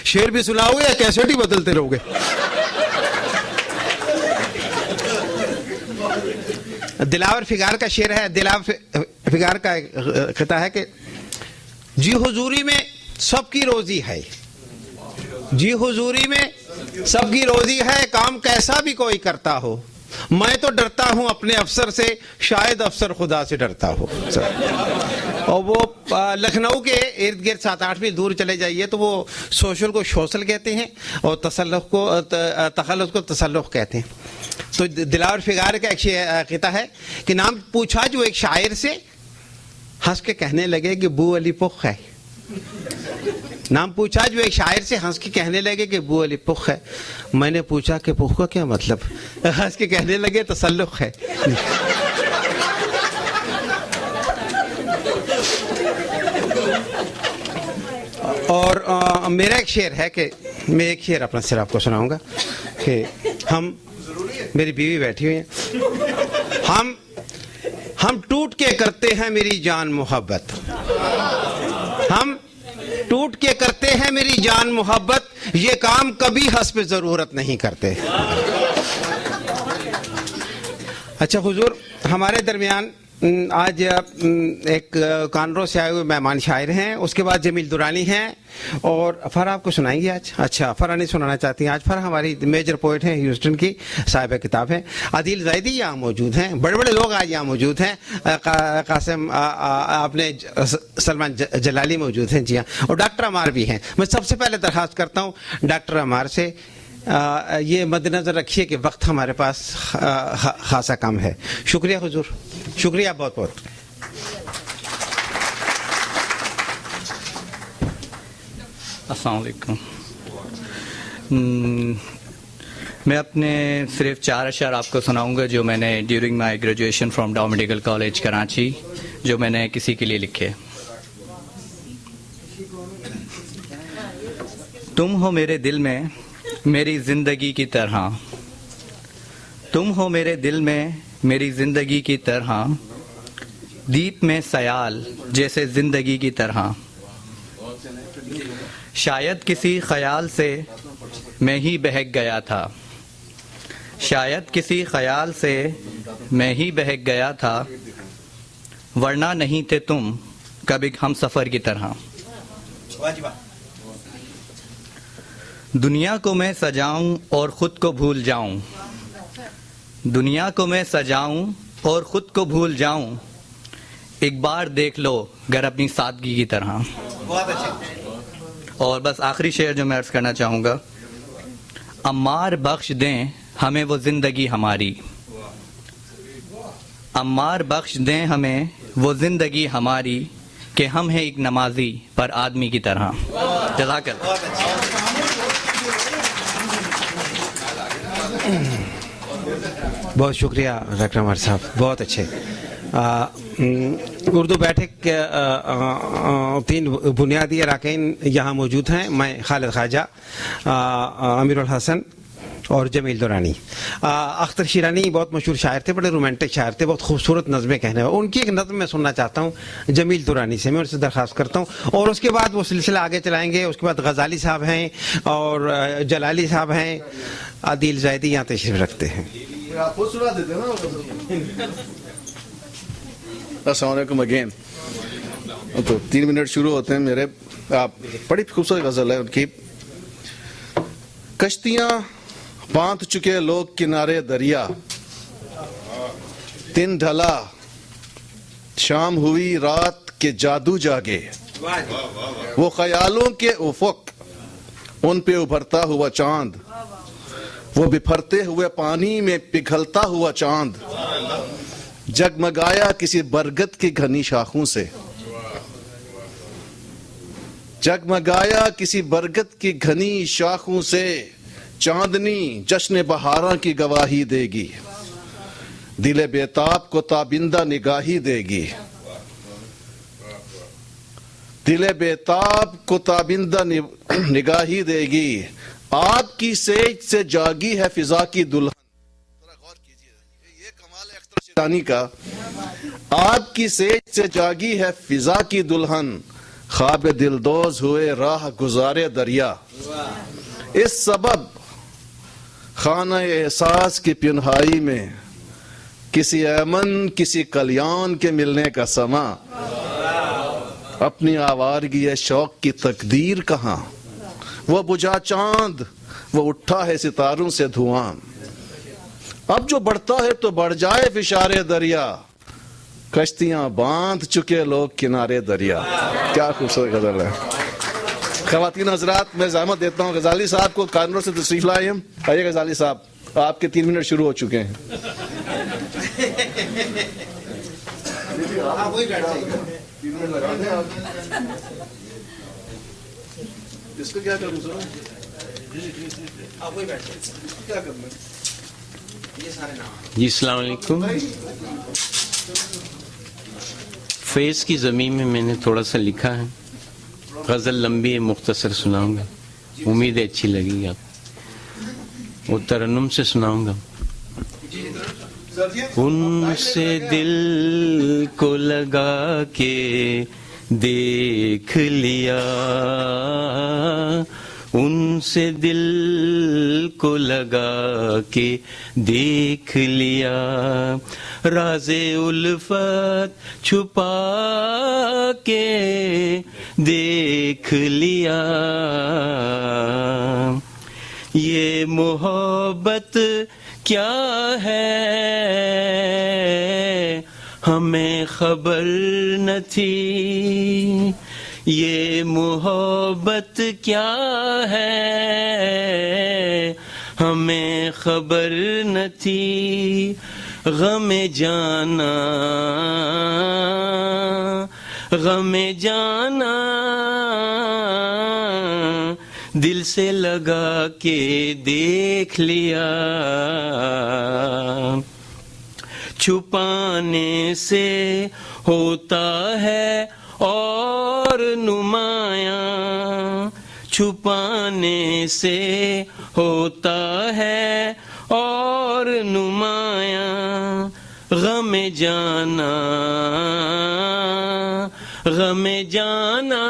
شعر بھی سناؤ گے یا کیسٹ ہی بدلتے رہو گے؟ دلاور فگار کا شعر ہے. دلاور فگار کا خطہ ہے کہ جی حضوری میں سب کی روزی ہے، جی حضوری میں سب کی روزی ہے، کام کیسا بھی کوئی کرتا ہو، میں تو ڈرتا ہوں اپنے افسر سے، شاید افسر خدا سے ڈرتا ہو. اور وہ لکھنؤ کے ارد گرد 7-8 میل دور چلے جائیے تو وہ سوشل کو شوشل کہتے ہیں اور تخلص کو تسلق کہتے ہیں. تو دلاور فگار کا ایک خطہ ہے کہ نام پوچھا جو ایک شاعر سے، ہنس کے کہنے لگے کہ بو علی پخ ہے. نام پوچھا جو ایک شاعر سے، ہنس کے کہنے لگے کہ بو علی پخ ہے. میں نے پوچھا کہ پخ کا کیا مطلب؟ ہنس کے کہنے لگے تسلق ہے. اور میرا ایک شعر ہے کہ میں ایک شعر اپنا صرف آپ کو سناؤں گا کہ میری بیوی بیٹھی ہوئی ہیں. ہم ٹوٹ کے کرتے ہیں میری جان محبت، ہم ٹوٹ کے کرتے ہیں میری جان محبت، یہ کام کبھی حسب ضرورت نہیں کرتے. اچھا حضور، ہمارے درمیان آج ایک کانرو سے آئے ہوئے مہمان شاعر ہیں، اس کے بعد جمیل دورانی ہیں اور فرح آپ کو سنائیں گے آج. اچھا، فرح نہیں سنانا چاہتی ہیں آج. فرح ہماری میجر پوئٹ ہیں ہیوسٹن کی، صاحب کتاب ہیں. عادل زیدی یہاں موجود ہیں، بڑے بڑے لوگ آج یہاں موجود ہیں. قاسم اپنے سلمان جلالی موجود ہیں، جی ہاں. اور ڈاکٹر عمار بھی ہیں. میں سب سے پہلے درخواست کرتا ہوں ڈاکٹر عمار سے، یہ مد نظر رکھیے کہ وقت ہمارے پاس خاصا کم ہے. شکریہ حضور، شکریہ بہت بہت. السلام علیکم. میں اپنے صرف 4 اشعار آپ کو سناؤں گا جو میں نے during my graduation from Dow medical college Karachi, جو میں نے کسی کے لیے لکھے. تم ہو میرے دل میں میری زندگی کی طرح، تم ہو میرے دل میں میری زندگی کی طرح، دیپ میں سیال جیسے زندگی کی طرح. شاید کسی خیال سے میں ہی بہک گیا تھا، شاید کسی خیال سے میں ہی بہک گیا تھا، ورنہ نہیں تھے تم کبھی ہم سفر کی طرح. دنیا کو میں سجاؤں اور خود کو بھول جاؤں، دنیا کو میں سجاؤں اور خود کو بھول جاؤں، ایک بار دیکھ لو گر اپنی سادگی کی طرح. اور بس آخری شعر جو میں عرض کرنا چاہوں گا، عمار بخش دیں ہمیں وہ زندگی ہماری، عمار بخش دیں ہمیں وہ زندگی ہماری، کہ ہم ہیں ایک نمازی پر آدمی کی طرح. جزاک اللہ. بہت شکریہ ڈاکٹر عمر صاحب، بہت اچھے. اردو بیٹھک کے 3 بنیادی اراکین یہاں موجود ہیں. میں خالد خواجہ، امیر الحسن اور جمیل دورانی. اختر شیرانی بہت مشہور شاعر تھے، بڑے رومانٹک شاعر تھے، بہت خوبصورت نظمیں کہنے والے. ان کی ایک نظم میں سننا چاہتا ہوں جمیل دورانی سے، میں ان سے درخواست کرتا ہوں. اور اس کے بعد وہ سلسلہ آگے چلائیں گے. اس کے بعد غزالی صاحب ہیں اور جلالی صاحب ہیں، عادل زیدی یہاں تشریف رکھتے ہیں. السلام علیکم اگین. تو 3 منٹ شروع ہوتے ہیں میرے. بڑی خوبصورت غزل ہے ان کی. کشتیاں باندھ چکے لوگ کنارے دریا، دن ڈھلا شام ہوئی رات کے جادو جاگے، وہ خیالوں کے افق ان پہ ابھرتا ہوا چاند، وہ بپھرتے ہوئے پانی میں پگھلتا ہوا چاند، جگمگایا کسی برگد کی گھنی شاخوں سے، جگمگایا کسی برگد کی گھنی شاخوں سے، چاندنی جشن بہاراں کی گواہی دے گی، دل بیتاب کو تابندہ نگاہی دے گی، دل بیتاب کو تابندہ نگاہی دے گی. آپ کی سیج سے جاگی ہے فضا کی دلہن. غور کیجئے، یہ کمال ہے اختر شیرانی کا. آپ کی سیج سے جاگی ہے فضا کی دلہن، خواب دلدوز ہوئے راہ گزارے دریا. اس سبب خانہ احساس کی پنہائی میں کسی ایمن کسی کلیان کے ملنے کا سما. اپنی آوارگی شوق کی تقدیر کہاں، وہ بجھا چاند وہ اٹھا ہے ستاروں سے دھواں. اب جو بڑھتا ہے تو بڑھ جائے فشارے دریا، کشتیاں باندھ چکے لوگ کنارے دریا. کیا خوبصورت غزل ہے. خواتین حضرات، میں زحمت دیتا ہوں غزالی صاحب کو کانور سے تشریف لائے. آئیے غزالی صاحب، آپ کے 3 منٹ شروع ہو چکے ہیں. جی السلام علیکم. فیض کی زمین میں نے تھوڑا سا لکھا ہے. غزل لمبی ہے، مختصر سناؤں گا، امید ہے اچھی لگے گی. آپ وہ ترنم سے سناؤں گا. ان سے دل کو لگا کے دیکھ لیا، ان سے دل کو لگا کے دیکھ لیا، راز الفت چھپا کے دیکھ لیا. یہ محبت کیا ہے ہمیں خبر نہ تھی، یہ محبت کیا ہے ہمیں خبر نہ تھی. غم جانا غم جانا دل سے لگا کے دیکھ لیا، چھپانے سے ہوتا ہے اور نمایاں، چھپانے سے ہوتا ہے اور نمایاں. غم جانا غم جانا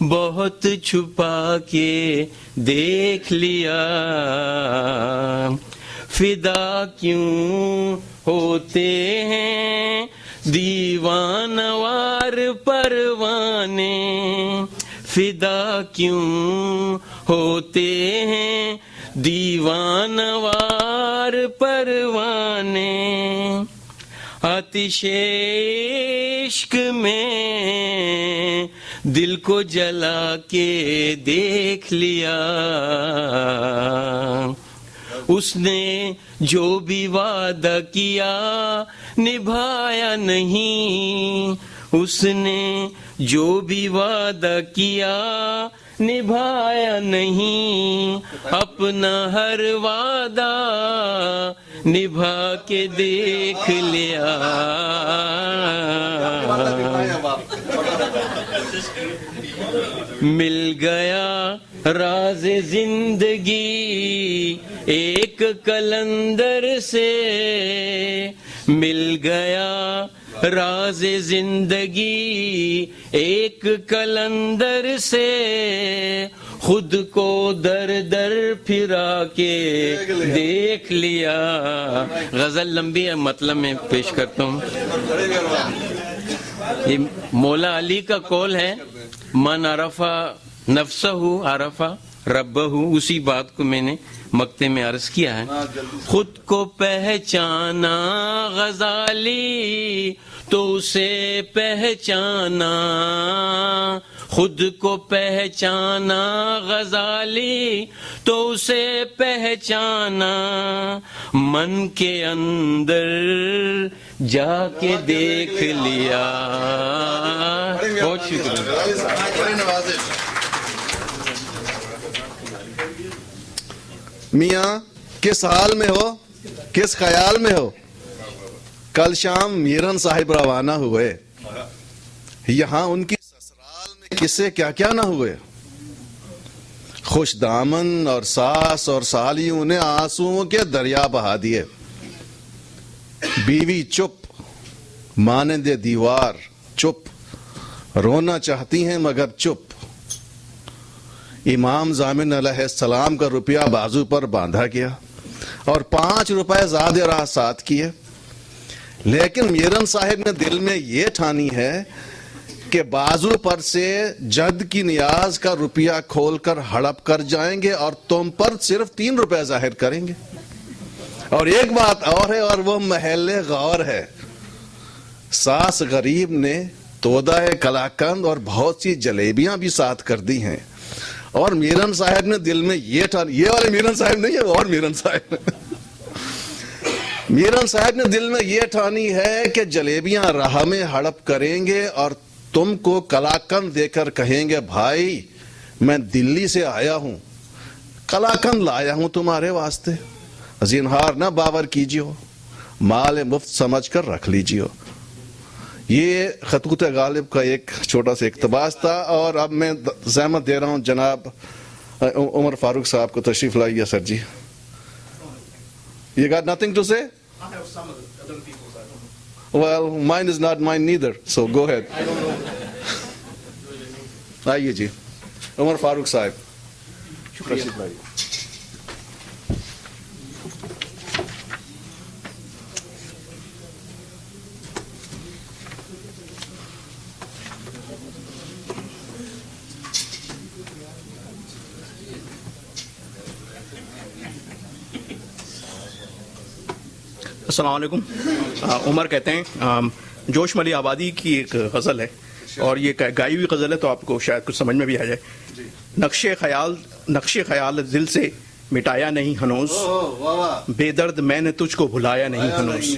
بہت چھپا کے دیکھ لیا. فدا کیوں ہوتے ہیں دیوانوار پروانے، فدا کیوں ہوتے ہیں دیوانوار پروانے. آتش عشق میں دل کو جلا کے دیکھ لیا، اس نے جو بھی وعدہ کیا نبھایا نہیں، اس نے جو بھی وعدہ کیا نبھایا نہیں، اپنا ہر وعدہ نبھا کے دیکھ لیا. مل گیا راز زندگی ایک کلندر سے، مل گیا راز زندگی ایک کلندر سے، خود کو در در پھرا کے دیکھ لیا. غزل لمبی ہے، مطلب میں پیش کرتا ہوں. یہ مولا علی کا قول ہے، من عرفہ نفسہ عرفہ ربہ. اسی بات کو میں نے مقطع میں عرض کیا ہے. خود کو پہچانا غزالی تو اسے پہچانا، خود کو پہچانا غزالی تو اسے پہچانا، من کے اندر جا کے دیکھ لیا. بہت شکریہ. میاں کس حال میں ہو، کس خیال میں ہو؟ کل شام میرن صاحب روانہ ہوئے، یہاں ان کی سسرال میں کسے کیا کیا نہ ہوئے. خوش دامن اور ساس اور سالیوں نے آنسوؤں کے دریا بہا دیے. بیوی چپ مانند دیوار چپ، رونا چاہتی ہیں مگر چپ. امام ضامن علیہ السلام کا روپیہ بازو پر باندھا گیا اور 5 روپے زیادہ راہ ساتھ کیے. لیکن میرن صاحب نے دل میں یہ ٹھانی ہے کہ بازو پر سے جد کی نیاز کا روپیہ کھول کر ہڑپ کر جائیں گے اور تم پر صرف 3 روپے ظاہر کریں گے. اور ایک بات اور ہے اور وہ محل غور ہے. ساس غریب نے تودہ کلاکند اور بہت سی جلیبیاں بھی ساتھ کر دی ہیں اور میرن صاحب نے دل میں یہ ٹھانی, یہ والے میرن صاحب نہیں ہے اور میرن صاحب میرن صاحب نے دل میں یہ ٹھانی ہے کہ جلیبیاں راہ میں ہڑپ کریں گے اور تم کو کلاکند دے کر کہیں گے بھائی میں دلی سے آیا ہوں, کلاکند لایا ہوں تمہارے واسطے, زنہار نہ باور کیجیے, مال مفت سمجھ کر رکھ لیجیے. یہ خطوط غالب کا ایک چھوٹا سا اقتباس تھا. اور اب میں زحمت دے رہا ہوں جناب عمر فاروق صاحب کو تشریف لائیے. سر جی, You got nothing to say? I have some of the other people's. I don't know. Well, mine is not mine neither, so go ahead. I don't know. آئیے جی, عمر فاروق صاحب تشریف لائیے. السلام علیکم. عمر کہتے ہیں, جوش ملی آبادی کی ایک غزل ہے اور یہ گائی ہوئی غزل ہے تو آپ کو شاید کچھ سمجھ میں بھی آ جائے. نقش خیال دل سے مٹایا نہیں ہنوز, بے درد میں نے تجھ کو بھلایا نہیں ہنوز.